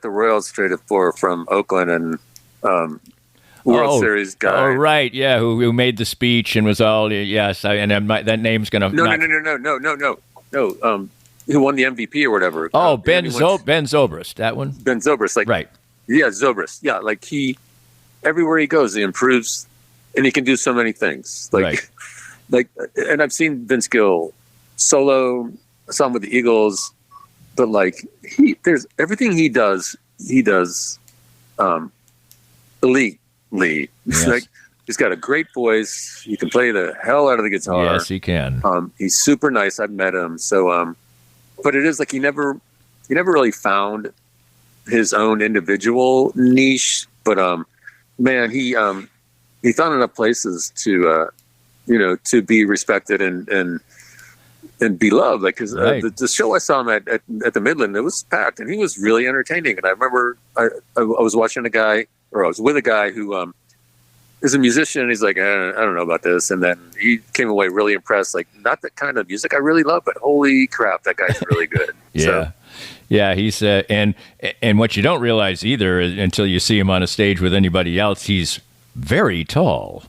the Royals traded for from Oakland and World Series guy. Oh, right, yeah, who made the speech and was all yes, that name's gonna no. Who won the MVP or whatever? Oh, Ben Zobrist, that one. Ben Zobrist, right? Yeah, Zobrist. Yeah, he everywhere he goes, he improves, and he can do so many things. Right. And I've seen Vince Gill solo, some with the Eagles, but there's everything he does elitely. Yes. He's got a great voice. He can play the hell out of the guitar. Yes, he can. He's super nice. I've met him. So, but it is he never really found his own individual niche. But man, he found enough places to to be respected and be loved. Because right. the show I saw him at the Midland, it was packed, and he was really entertaining. And I remember I was watching a guy, or I was with a guy who is a musician, and he's like, I don't know about this. And then he came away really impressed, not that kind of music I really love, but holy crap, that guy's really good. Yeah. So. Yeah, he's and what you don't realize either until you see him on a stage with anybody else, he's very tall.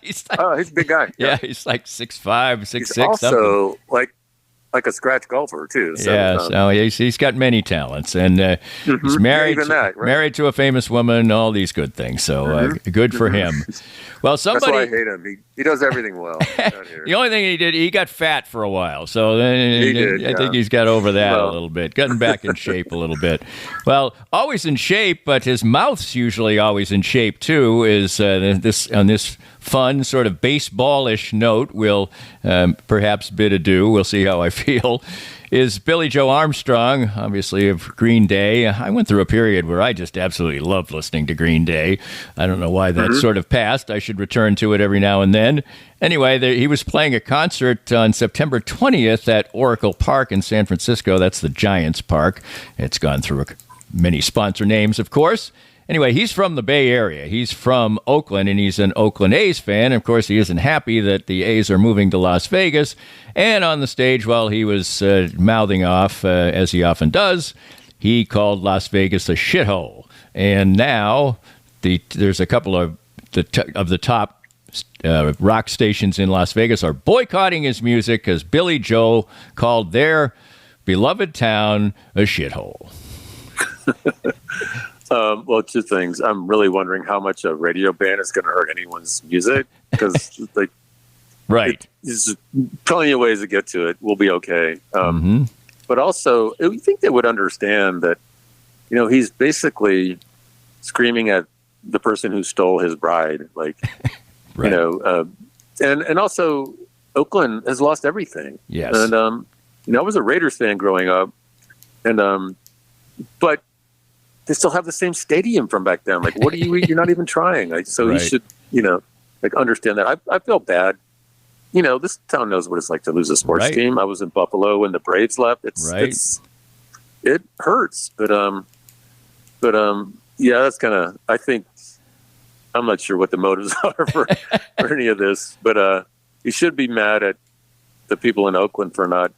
He's a big guy. Yeah, he's 6'5", 6'6". He's also like a scratch golfer too. So, yeah, so he's got many talents, and he's married to a famous woman, all these good things. So good for him. Well, somebody. That's why I hate him. He does everything well. The only thing he did, he got fat for a while. So then I think he's got over that a little bit, gotten back in shape a little bit. Well, always in shape, but his mouth's usually always in shape too. Is on this fun sort of baseball-ish note, we'll perhaps bid adieu. We'll see how I feel. Is Billy Joe Armstrong, obviously of Green Day. I went through a period where I just absolutely loved listening to Green Day. I don't know why that sort of passed. I should return to it every now and then. Anyway, he was playing a concert on September 20th at Oracle Park in San Francisco. That's the Giants Park. It's gone through many sponsor names, of course. Anyway, he's from the Bay Area. He's from Oakland, and he's an Oakland A's fan. Of course, he isn't happy that the A's are moving to Las Vegas. And on the stage, while he was mouthing off, as he often does, he called Las Vegas a shithole. And now there's a couple of the top rock stations in Las Vegas are boycotting his music because Billy Joe called their beloved town a shithole. Well, two things. I'm really wondering how much a radio ban is going to hurt anyone's music, because right, there's plenty of ways to get to it. We'll be okay. But also, you think they would understand that, he's basically screaming at the person who stole his bride, right. And also Oakland has lost everything. Yes, and I was a Raiders fan growing up, and but they still have the same stadium from back then. What are you? You're not even trying. Right. He should, understand that. I feel bad. This town knows what it's like to lose a sports team. I was in Buffalo when the Braves left. It hurts, but yeah, that's kind of. I think I'm not sure what the motives are for any of this, but you should be mad at the people in Oakland for not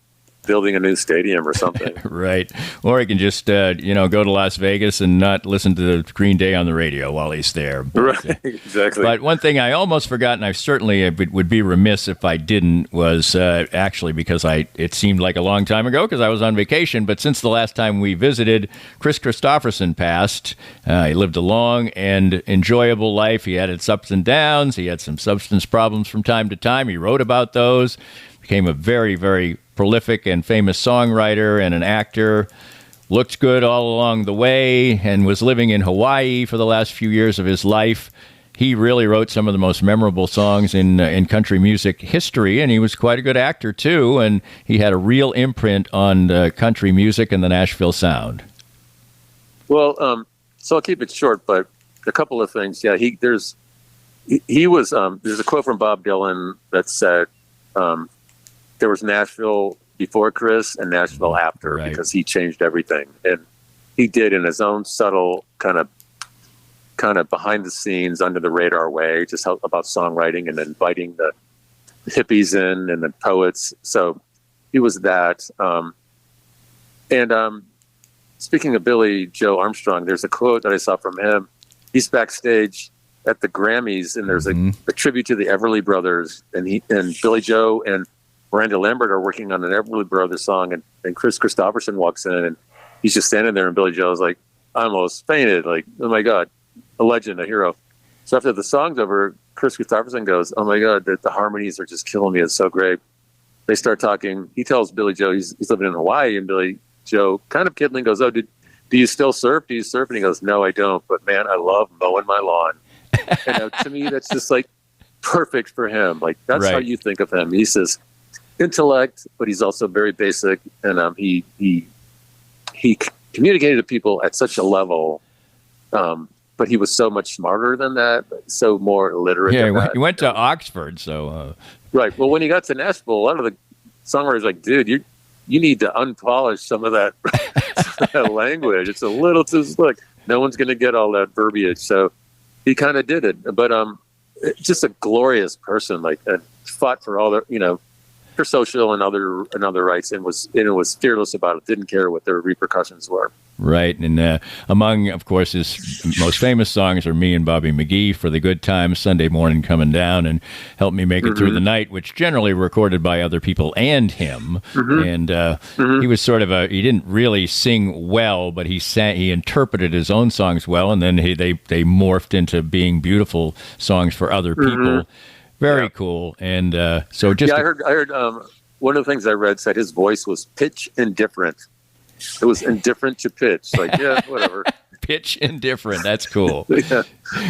building a new stadium or something. Right. Or he can just, go to Las Vegas and not listen to the Green Day on the radio while he's there. But, right, exactly. But one thing I almost forgot, and I certainly would be remiss if I didn't, was actually because it seemed like a long time ago because I was on vacation, but since the last time we visited, Kris Kristofferson passed. He lived a long and enjoyable life. He had its ups and downs. He had some substance problems from time to time. He wrote about those. Became a very, very prolific and famous songwriter and an actor. Looked good all along the way and was living in Hawaii for the last few years of his life. He really wrote some of the most memorable songs in country music history, and he was quite a good actor, too, and he had a real imprint on country music and the Nashville sound. Well, so I'll keep it short, but a couple of things. Yeah, there's a quote from Bob Dylan that said, there was Nashville before Kris and Nashville after, because he changed everything. And he did in his own subtle kind of behind the scenes, under the radar way, just about songwriting and inviting the hippies in and the poets. So he was that. speaking of Billy Joe Armstrong, there's a quote that I saw from him. He's backstage at the Grammys, and there's a tribute to the Everly Brothers, and Billy Joe and Miranda Lambert are working on an Everly Brothers song, and Kris Kristofferson walks in, and he's just standing there, and Billy Joe's like, I almost fainted, like, oh my God, a legend, a hero. So after the song's over, Kris Kristofferson goes, oh my God, the harmonies are just killing me, it's so great. They start talking. He tells Billy Joe he's living in Hawaii, and Billy Joe kind of kiddling goes, oh, do you still surf? Do you surf? And he goes, no, I don't, but man, I love mowing my lawn. And to me, that's just like perfect for him. Like, that's how you think of him. He says intellect, but he's also very basic, and he communicated to people at such a level, but he was so much smarter than that, so more illiterate. Yeah, he went to Oxford, so right. Well, when he got to Nashville, a lot of the songwriters were like, dude, you need to unpolish some of that, that language. It's a little too slick. No one's going to get all that verbiage. So he kind of did it, but just a glorious person, like, fought for all the, for social and other rights, and was fearless about it. Didn't care what their repercussions were. Right, and among, of course, his most famous songs are "Me and Bobby McGee," "For the Good Times," "Sunday Morning Coming Down," and "Help Me Make It Through the Night," which generally recorded by other people and him. And he was sort of he didn't really sing well, but he interpreted his own songs well, and then they morphed into being beautiful songs for other people. Very cool. And so just... I heard one of the things I read said his voice was pitch indifferent. It was indifferent to pitch. Like, yeah, whatever. Pitch indifferent. That's cool.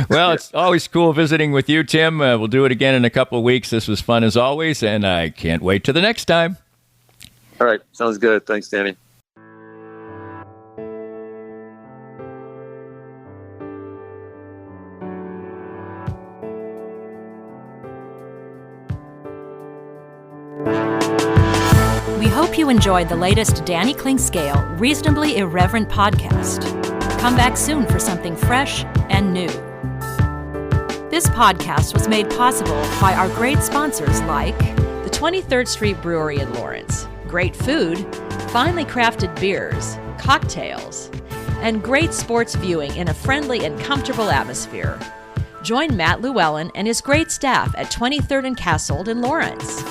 Well, it's always cool visiting with you, Tim. We'll do it again in a couple of weeks. This was fun as always, and I can't wait till the next time. All right. Sounds good. Thanks, Danny. Hope you enjoyed the latest Danny Klingscale Reasonably Irreverent podcast. Come back soon for something fresh and new. This podcast was made possible by our great sponsors like the 23rd Street Brewery in Lawrence, great food, finely crafted beers, cocktails, and great sports viewing in a friendly and comfortable atmosphere. Join Matt Llewellyn and his great staff at 23rd and Castle in Lawrence.